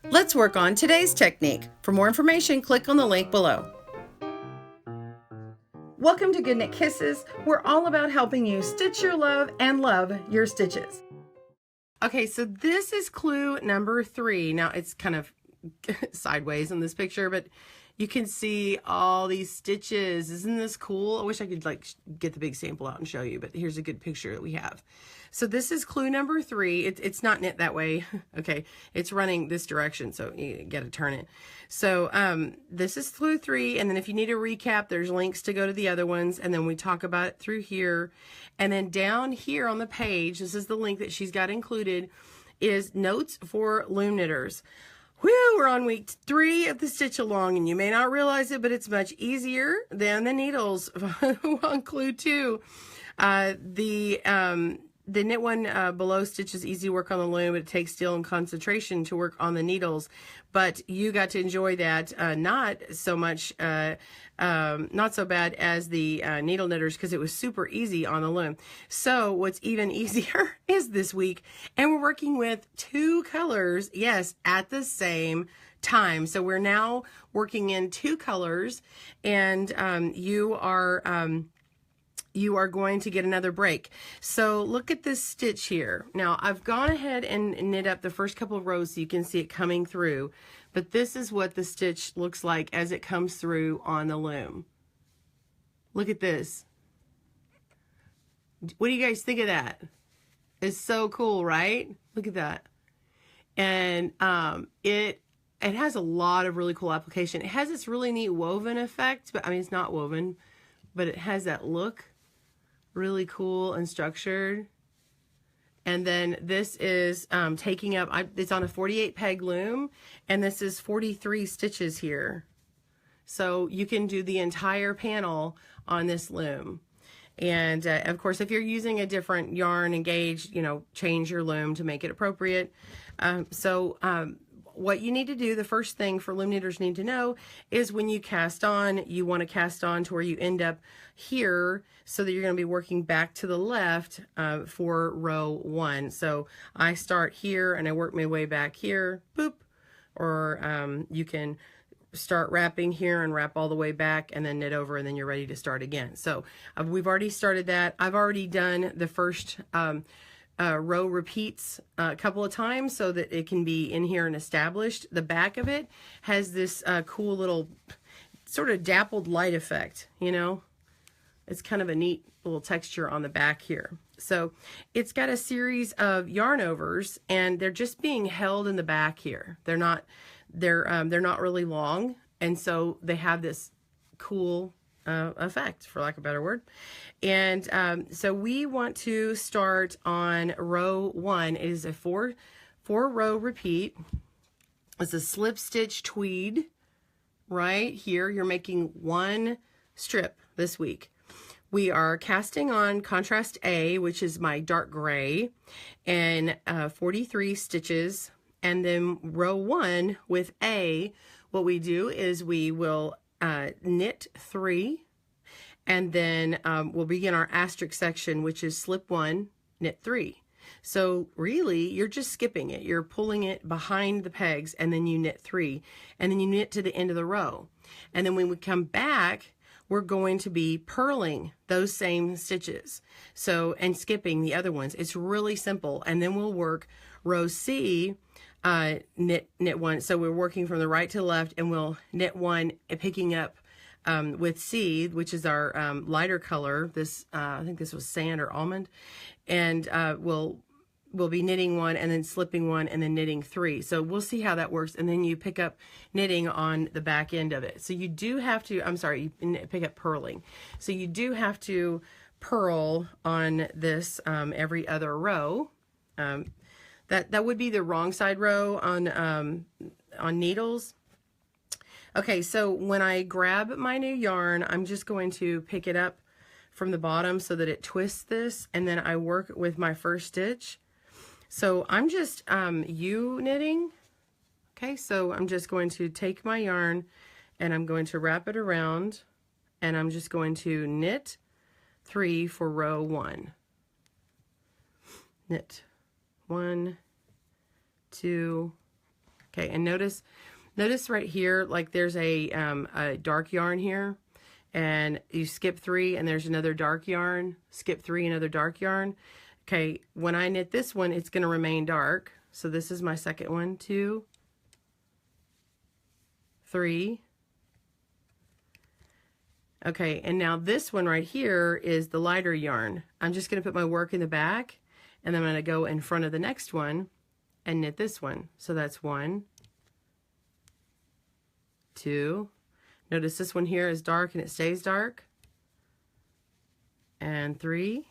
Let's work on today's technique. For more information, click on the link below. Welcome to GoodKnit Kisses. We're all about helping you stitch your love and love your stitches. Okay, so this is clue number 3. Now it's kind of sideways in this picture, but you can see all these stitches. Isn't this cool? I wish I could like get the big sample out and show you, but here's a good picture that we have. So this is clue number 3. It's not knit that way. Okay, it's running this direction, so you got to turn it. So this is clue 3, and then if you need a recap, there's links to go to the other ones, and then we talk about it through here. And then down here on the page, this is the link that she's got included, is notes for loom knitters. Whew, we're on week 3 of the stitch along, and you may not realize it, but it's much easier than the needles on clue 2. The knit one below stitch is easy work on the loom, but it takes skill and concentration to work on the needles. But you got to enjoy that, not so much, not so bad as the needle knitters, because it was super easy on the loom. So what's even easier is this week, and we're working with 2 colors, yes, at the same time. So we're now working in 2 colors, and you are going to get another break. So look at this stitch here. Now I've gone ahead and knit up the first couple of rows so you can see it coming through, but this is what the stitch looks like as it comes through on the loom. Look at this. What do you guys think of that? It's so cool, right? Look at that. And it has a lot of really cool application. It has this really neat woven effect, but I mean, it's not woven, but it has that look. Really cool and structured. And then this is taking up, it's on a 48 peg loom, and this is 43 stitches here. So you can do the entire panel on this loom. And of course, if you're using a different yarn and gauge, you know, change your loom to make it appropriate. What you need to do, the first thing for loom knitters need to know, is when you cast on, you want to cast on to where you end up here, so that you're going to be working back to the left for row 1. So I start here and I work my way back here, boop, or you can start wrapping here and wrap all the way back and then knit over, and then you're ready to start again. So we've already started that. I've already done the first row repeats a couple of times so that it can be in here and established. The back of it has this cool little sort of dappled light effect, you know. It's kind of a neat little texture on the back here. So it's got a series of yarn overs, and they're just being held in the back here. They're not really long, and so they have this cool effect, for lack of a better word. And so we want to start on row 1. It is a 4 row repeat. It's a slip stitch tweed right here. You're making 1 strip this week. We are casting on contrast A, which is my dark gray, and 43 stitches. And then row 1 with A, what we do is we will knit 3, and then we'll begin our asterisk section, which is slip 1, knit 3. So really, you're just skipping it. You're pulling it behind the pegs, and then you knit 3, and then you knit to the end of the row. And then when we come back, we're going to be purling those same stitches, so, and skipping the other ones. It's really simple. And then we'll work row C, knit 1. So we're working from the right to the left, and we'll knit 1, picking up with C, which is our lighter color. This I think this was sand or almond, and we'll be knitting 1 and then slipping 1 and then knitting 3. So we'll see how that works. And then you pick up knitting on the back end of it. So you do have to, I'm sorry, you pick up purling. So you do have to purl on this every other row. That would be the wrong side row on needles. Okay, so when I grab my new yarn, I'm just going to pick it up from the bottom so that it twists this, and then I work with my first stitch. So I'm just U-knitting. Okay, so I'm just going to take my yarn and I'm going to wrap it around, and I'm just going to knit 3 for row 1. Knit 1, 2, Okay, and notice right here, like there's a dark yarn here, and you skip 3 and there's another dark yarn, skip 3, another dark yarn. Okay, when I knit this one, it's going to remain dark. So this is my second one, 2, 3. Okay, and now this one right here is the lighter yarn. I'm just going to put my work in the back, and then I'm going to go in front of the next one and knit this one. So that's 1, 2. Notice this one here is dark and it stays dark. And 3.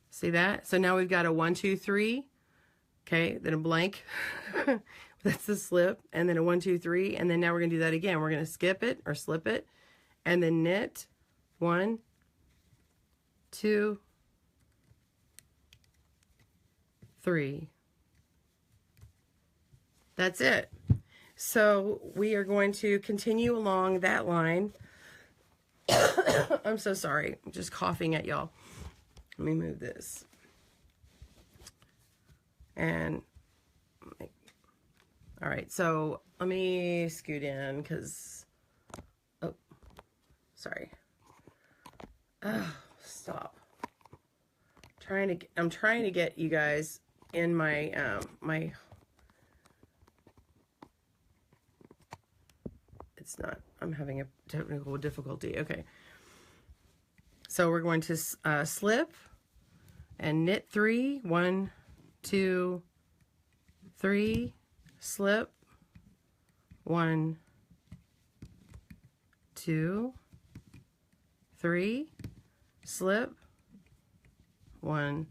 See that? So now we've got a 1, 2, 3. Okay, then a blank. That's the slip. And then a 1, 2, 3. And then now we're going to do that again. We're going to skip it or slip it. And then knit 1, 2, 3. That's it. So we are going to continue along that line. I'm so sorry. I'm just coughing at y'all. Let me move this. And, all right, so let me scoot in because, oh, sorry. Oh, stop. I'm trying to get you guys in my, it's not, I'm having a technical difficulty. Okay. So we're going to slip and knit 3, 1, 2, 3, slip, 1, 2, 3, slip, 1,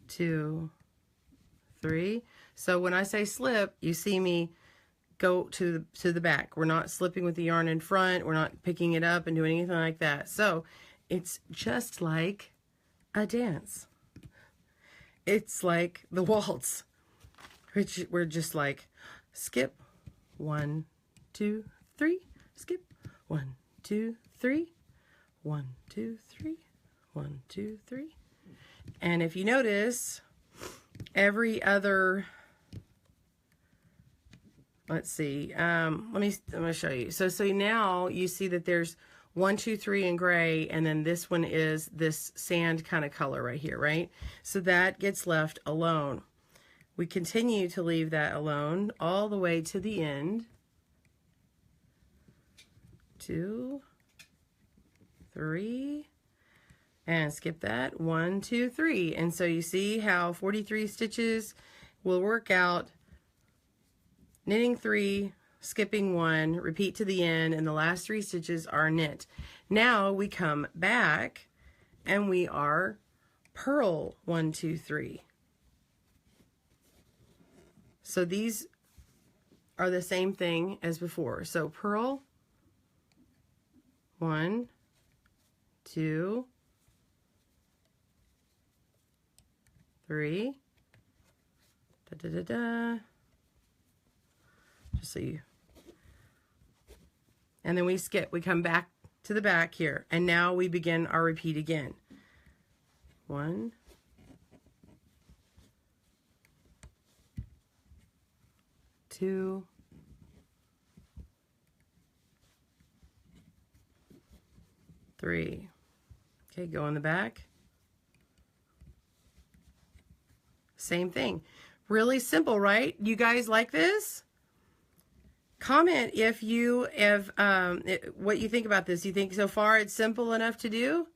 2, 3. So when I say slip, you see me go to the back. We're not slipping with the yarn in front. We're not picking it up and doing anything like that. So it's just like a dance. It's like the waltz, which we're just like skip 1, 2, 3, skip 1, 2, 3, 1, 2, 3, 1, 2, 3. And if you notice, every other, let's see, I'm going to show you. So now you see that there's 1, 2, 3 in gray, and then this one is this sand kind of color right here, right? So that gets left alone. We continue to leave that alone all the way to the end. 2, 3, and skip that. 1, 2, 3. And so you see how 43 stitches will work out. Knitting 3, skipping 1, repeat to the end, and the last 3 stitches are knit. Now we come back and we are purl 1, 2, 3. So these are the same thing as before. So purl 1, 2, 3, da da da da. Just so you, and then we skip, we come back to the back here, and now we begin our repeat again. 1, 2, 3. Okay, go in the back. Same thing. Really simple, right? You guys like this? Comment if you have what you think about this. You think so far it's simple enough to do?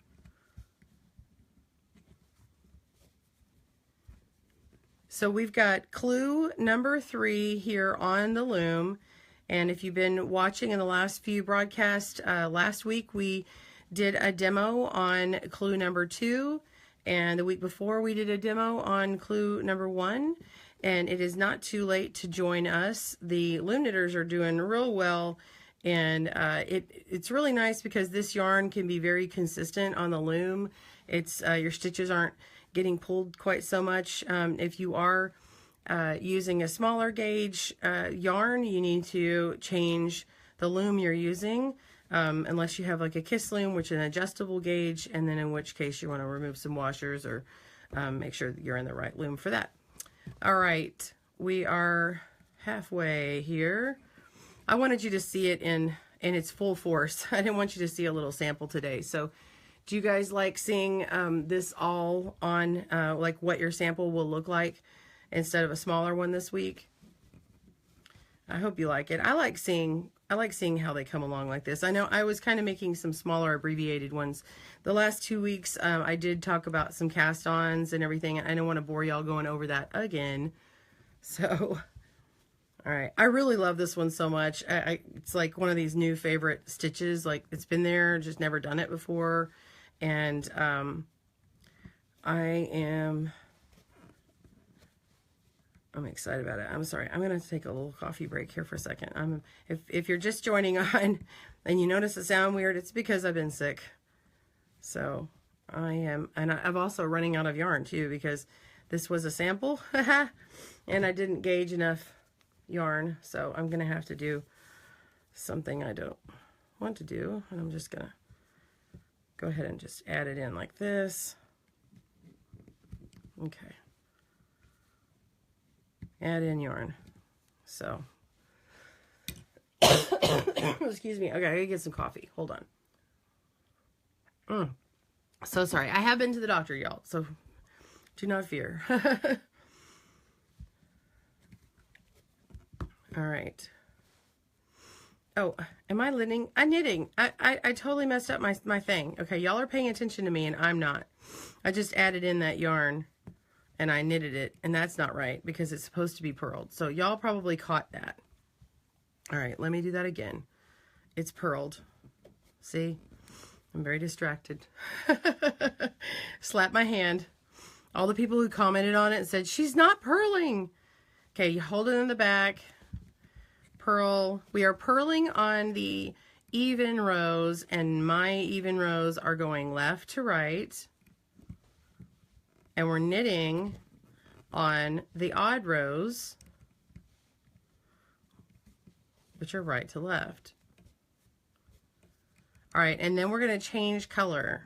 So we've got clue number 3 here on the loom, and if you've been watching in the last few broadcasts, last week we did a demo on clue number 2, and the week before we did a demo on clue number 1. And it is not too late to join us. The loom knitters are doing real well, and it's really nice because this yarn can be very consistent on the loom. It's your stitches aren't getting pulled quite so much. If you are using a smaller gauge yarn, you need to change the loom you're using, unless you have like a kiss loom, which is an adjustable gauge, and then in which case you want to remove some washers or make sure that you're in the right loom for that. All right, we are halfway here. I wanted you to see it in its full force. I didn't want you to see a little sample today. So do you guys like seeing this all on like what your sample will look like instead of a smaller one this week? I hope you like it. I like seeing how they come along like this. I know I was kind of making some smaller abbreviated ones. The last 2 weeks I did talk about some cast-ons and everything. I don't want to bore y'all going over that again. So all right, I really love this one so much. It's like one of these new favorite stitches. Like it's been there, just never done it before. And I'm excited about it. I'm sorry. I'm going to take a little coffee break here for a second. If you're just joining on and you notice it sound weird, it's because I've been sick. So I am, and I'm also running out of yarn too, because this was a sample and I didn't gauge enough yarn, so I'm gonna have to do something I don't want to do, and I'm just gonna go ahead and just add it in like this. Okay, add in yarn. So excuse me. Okay, I gotta get some coffee. Hold on. So sorry. I have been to the doctor, y'all, so do not fear. All right. Oh, am I knitting? I'm knitting. I totally messed up my thing. Okay, y'all are paying attention to me and I'm not. I just added in that yarn and I knitted it, and that's not right because it's supposed to be purled. So y'all probably caught that. All right, let me do that again. It's purled. See? I'm very distracted. Slap my hand. All the people who commented on it and said, she's not purling. Okay, you hold it in the back. Purl. We are purling on the even rows, and my even rows are going left to right, and we're knitting on the odd rows, which are right to left. All right, and then we're going to change color,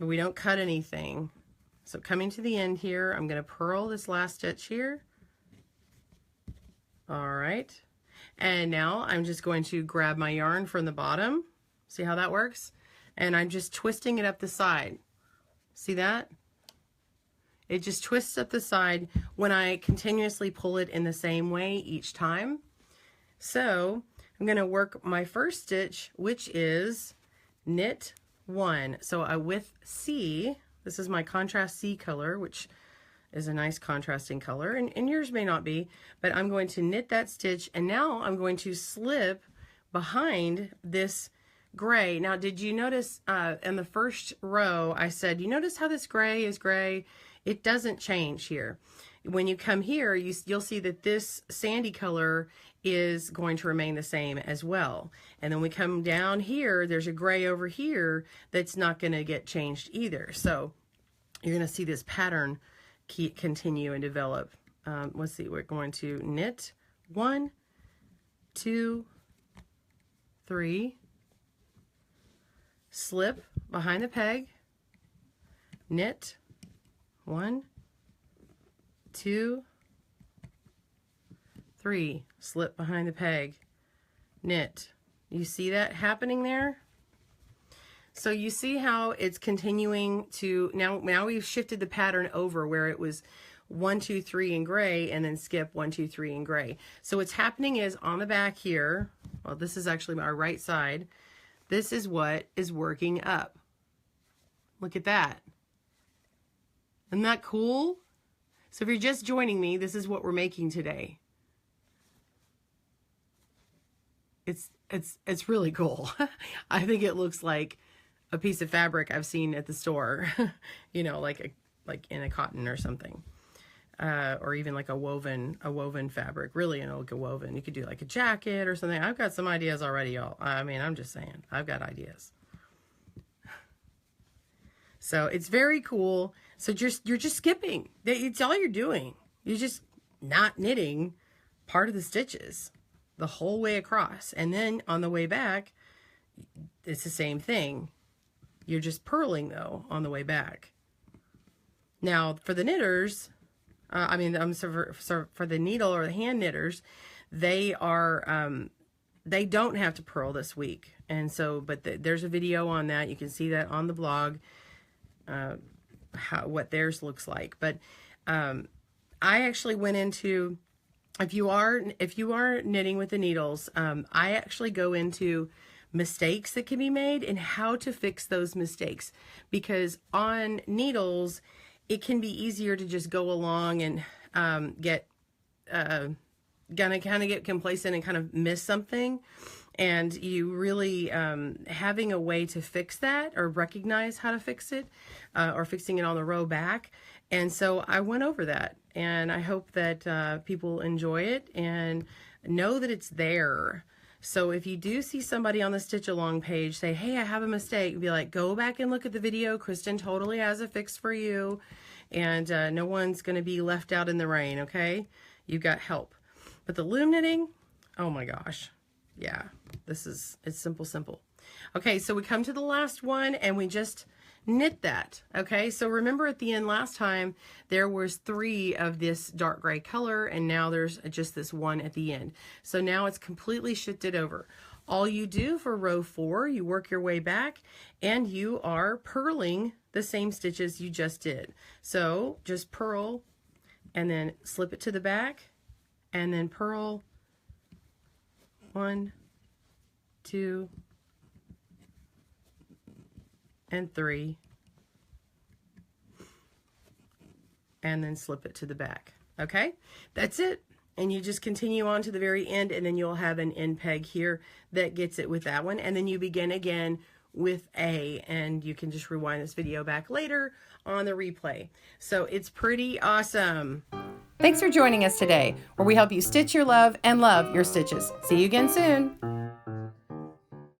but we don't cut anything. So coming to the end here, I'm going to purl this last stitch here. All right. And now I'm just going to grab my yarn from the bottom. See how that works? And I'm just twisting it up the side. See that? It just twists up the side when I continuously pull it in the same way each time. So I'm going to work my first stitch, which is knit 1. So with C, this is my contrast C color, which is a nice contrasting color, and yours may not be, but I'm going to knit that stitch, and now I'm going to slip behind this gray. Now, did you notice in the first row I said, you notice how this gray is gray? It doesn't change here. When you come here, you'll see that this sandy color is going to remain the same as well. And then we come down here, there's a gray over here that's not going to get changed either. So you're going to see this pattern continue and develop. Let's see, we're going to knit 1, 2, 3, slip behind the peg, knit 1, 2, 3, slip behind the peg, knit. You see that happening there? So you see how it's continuing to, now we've shifted the pattern over where it was 1, 2, 3 in gray, and then skip 1, 2, 3 in gray. So what's happening is on the back here, well, this is actually our right side, this is what is working up. Look at that. Isn't that cool? So if you're just joining me, this is what we're making today. It's really cool. I think it looks like a piece of fabric I've seen at the store, you know, like in a cotton or something, or even like a woven fabric, really, you know, like a woven. You could do like a jacket or something. I've got some ideas already, y'all. I mean, I'm just saying, I've got ideas. So it's very cool. So you're just skipping. It's all you're doing. You're just not knitting part of the stitches the whole way across, and then on the way back, it's the same thing. You're just purling though on the way back. Now for the knitters, I mean, for the needle or the hand knitters, they don't have to purl this week. And so, but there's a video on that. You can see that on the blog, what theirs looks like. But I actually went into, if you are knitting with the needles, I actually go into mistakes that can be made and how to fix those mistakes, because on needles it can be easier to just go along and get complacent and kind of miss something, and you really having a way to fix that or recognize how to fix it, or fixing it on the row back. And so I went over that, and I hope that people enjoy it and know that it's there. So if you do see somebody on the Stitch Along page say, hey, I have a mistake, be like, go back and look at the video. Kristen totally has a fix for you, and no one's going to be left out in the rain, okay? You got help. But the loom knitting, oh my gosh. Yeah, it's simple. Okay, so we come to the last one, and we just knit that. Okay, so remember at the end last time there was 3 of this dark gray color, and now there's just this one at the end. So now it's completely shifted over. All you do for row 4, you work your way back, and you are purling the same stitches you just did. So just purl and then slip it to the back, and then purl 1, 2, and 3, and then slip it to the back. Okay, that's it. And you just continue on to the very end, and then you'll have an end peg here that gets it with that one, and then you begin again with A, and you can just rewind this video back later on the replay. So it's pretty awesome. Thanks for joining us today, where we help you stitch your love and love your stitches. See you again soon.